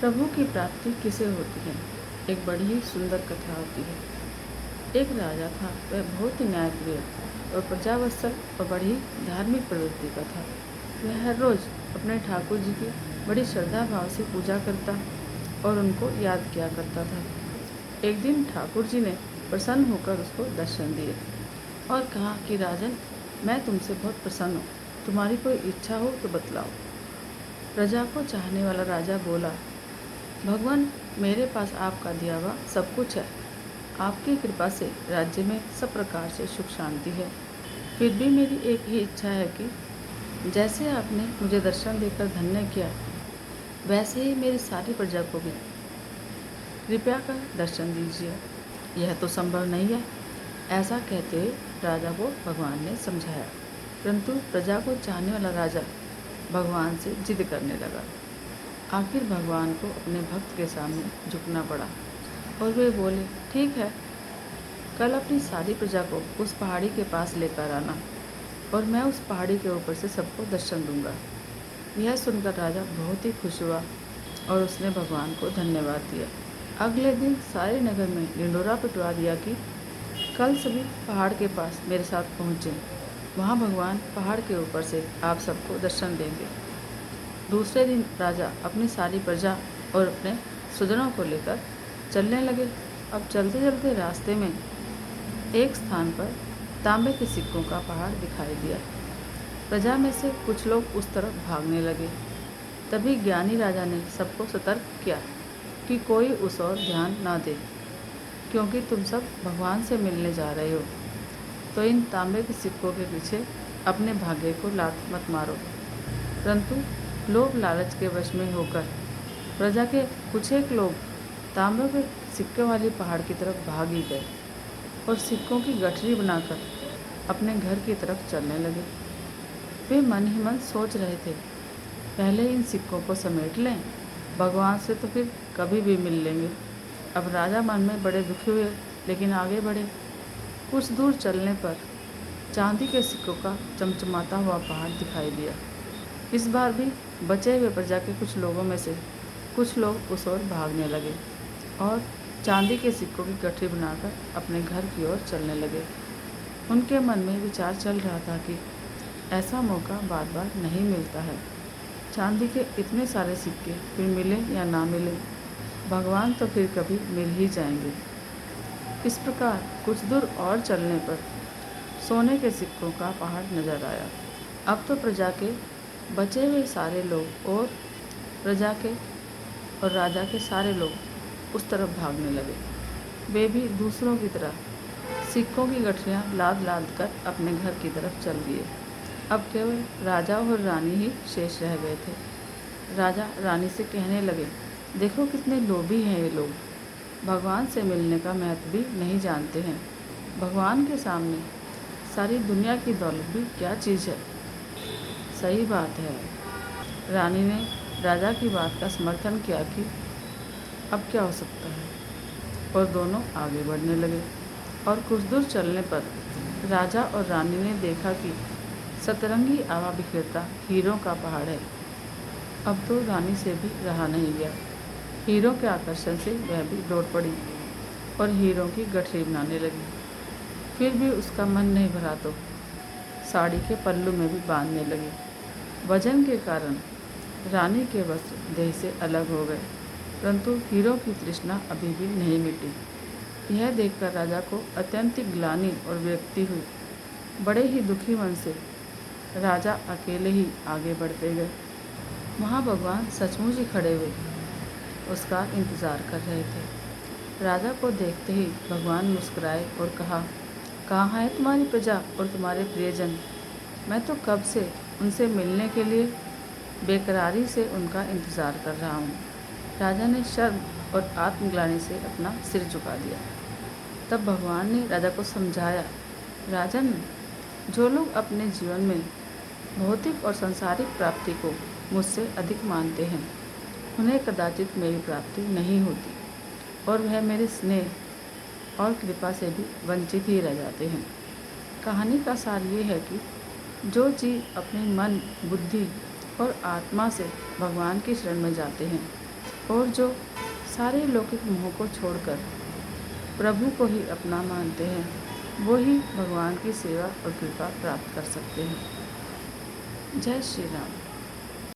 प्रभु की प्राप्ति किसे होती है? एक बड़ी ही सुंदर कथा होती है। एक राजा था, वह बहुत ही न्यायप्रिय और प्रजावत्सल और बड़ी ही धार्मिक प्रवृत्ति का था। वह हर रोज अपने ठाकुर जी की बड़ी श्रद्धा भाव से पूजा करता और उनको याद किया करता था। एक दिन ठाकुर जी ने प्रसन्न होकर उसको दर्शन दिए और कहा कि राजन, मैं तुमसे बहुत प्रसन्न हूँ, तुम्हारी कोई इच्छा हो तो बतलाओ। प्रजा को चाहने वाला राजा बोला, भगवान, मेरे पास आपका दिया हुआ सब कुछ है। आपकी कृपा से राज्य में सब प्रकार से सुख शांति है। फिर भी मेरी एक ही इच्छा है कि जैसे आपने मुझे दर्शन देकर धन्य किया, वैसे ही मेरी सारी प्रजा को भी कृपया कर दर्शन दीजिए। यह तो संभव नहीं है। ऐसा कहते हुए राजा को भगवान ने समझाया, परंतु प्रजा को चाहने वाला राजा भगवान से जिद करने लगा। आखिर भगवान को अपने भक्त के सामने झुकना पड़ा और वे बोले, ठीक है, कल अपनी सारी प्रजा को उस पहाड़ी के पास लेकर आना और मैं उस पहाड़ी के ऊपर से सबको दर्शन दूंगा। यह सुनकर राजा बहुत ही खुश हुआ और उसने भगवान को धन्यवाद दिया। अगले दिन सारे नगर में ढिंढोरा पिटवा दिया कि कल सभी पहाड़ के पास मेरे साथ पहुँचें। वहाँ भगवान पहाड़ के ऊपर से आप सबको दर्शन देंगे। दूसरे दिन राजा अपनी सारी प्रजा और अपने स्वजनों को लेकर चलने लगे। अब चलते चलते रास्ते में एक स्थान पर तांबे के सिक्कों का पहाड़ दिखाई दिया। प्रजा में से कुछ लोग उस तरफ भागने लगे। तभी ज्ञानी राजा ने सबको सतर्क किया कि कोई उस ओर ध्यान ना दे, क्योंकि तुम सब भगवान से मिलने जा रहे हो। तो इन तांबे के सिक्कों के पीछे अपने भाग्य को लात मत मारो। परंतु लोभ लालच के वश में होकर प्रजा के कुछ एक लोग तांबे के सिक्के वाली पहाड़ की तरफ भाग ही गए और सिक्कों की गठरी बनाकर अपने घर की तरफ चलने लगे। वे मन ही मन सोच रहे थे, पहले इन सिक्कों को समेट लें, भगवान से तो फिर कभी भी मिल लेंगे। अब राजा मन में बड़े दुखी हुए, लेकिन आगे बढ़े। कुछ दूर चलने पर चांदी के सिक्कों का चमचमाता हुआ पहाड़ दिखाई दिया। इस बार भी बचे हुए प्रजा के कुछ लोगों में से कुछ लोग उस ओर भागने लगे और चांदी के सिक्कों की गठरी बनाकर अपने घर की ओर चलने लगे। उनके मन में विचार चल रहा था कि ऐसा मौका बार बार नहीं मिलता है। चांदी के इतने सारे सिक्के फिर मिले या ना मिले, भगवान तो फिर कभी मिल ही जाएंगे। इस प्रकार कुछ दूर और चलने पर सोने के सिक्कों का पहाड़ नजर आया। अब तो प्रजा के बचे हुए सारे लोग और प्रजा के और राजा के सारे लोग उस तरफ भागने लगे। वे भी दूसरों की तरह सिक्कों की गठरियाँ लाद लाद कर अपने घर की तरफ चल दिए। अब केवल राजा और रानी ही शेष रह गए थे। राजा रानी से कहने लगे, देखो कितने लोभी हैं ये लोग, भगवान से मिलने का महत्व भी नहीं जानते हैं। भगवान के सामने सारी दुनिया की दौलत भी क्या चीज़ है। सही बात है। रानी ने राजा की बात का समर्थन किया कि अब क्या हो सकता है, और दोनों आगे बढ़ने लगे। और कुछ दूर चलने पर राजा और रानी ने देखा कि सतरंगी आवा बिखेरता हीरों का पहाड़ है। अब तो रानी से भी रहा नहीं गया। हीरों के आकर्षण से वह भी दौड़ पड़ी और हीरों की गठरी बनाने लगी। फिर भी उसका मन नहीं भरा तो साड़ी के पल्लू में भी बांधने लगी। वजन के कारण रानी के वस्त्र देह से अलग हो गए, परंतु हीरों की तृष्णा अभी भी नहीं मिटी। यह देखकर राजा को अत्यंत ग्लानि और विरक्ति हुई। बड़े ही दुखी मन से राजा अकेले ही आगे बढ़ते गए। वहाँ भगवान सचमुच ही खड़े हुए उसका इंतज़ार कर रहे थे। राजा को देखते ही भगवान मुस्कुराए और कहा, कहाँ है तुम्हारी प्रजा और तुम्हारे प्रियजन? मैं तो कब से उनसे मिलने के लिए बेकरारी से उनका इंतज़ार कर रहा हूँ। राजा ने शर्म और आत्मग्लानि से अपना सिर झुका दिया। तब भगवान ने राजा को समझाया, राजन, जो लोग अपने जीवन में भौतिक और सांसारिक प्राप्ति को मुझसे अधिक मानते हैं, उन्हें कदाचित मेरी प्राप्ति नहीं होती और वह मेरे स्नेह और कृपा से भी वंचित ही रह जाते हैं। कहानी का सार ये है कि जो जीव अपने मन, बुद्धि और आत्मा से भगवान की शरण में जाते हैं, और जो सारे लौकिक मोह को छोड़कर प्रभु को ही अपना मानते हैं, वो ही भगवान की सेवा और कृपा प्राप्त कर सकते हैं। जय श्री राम।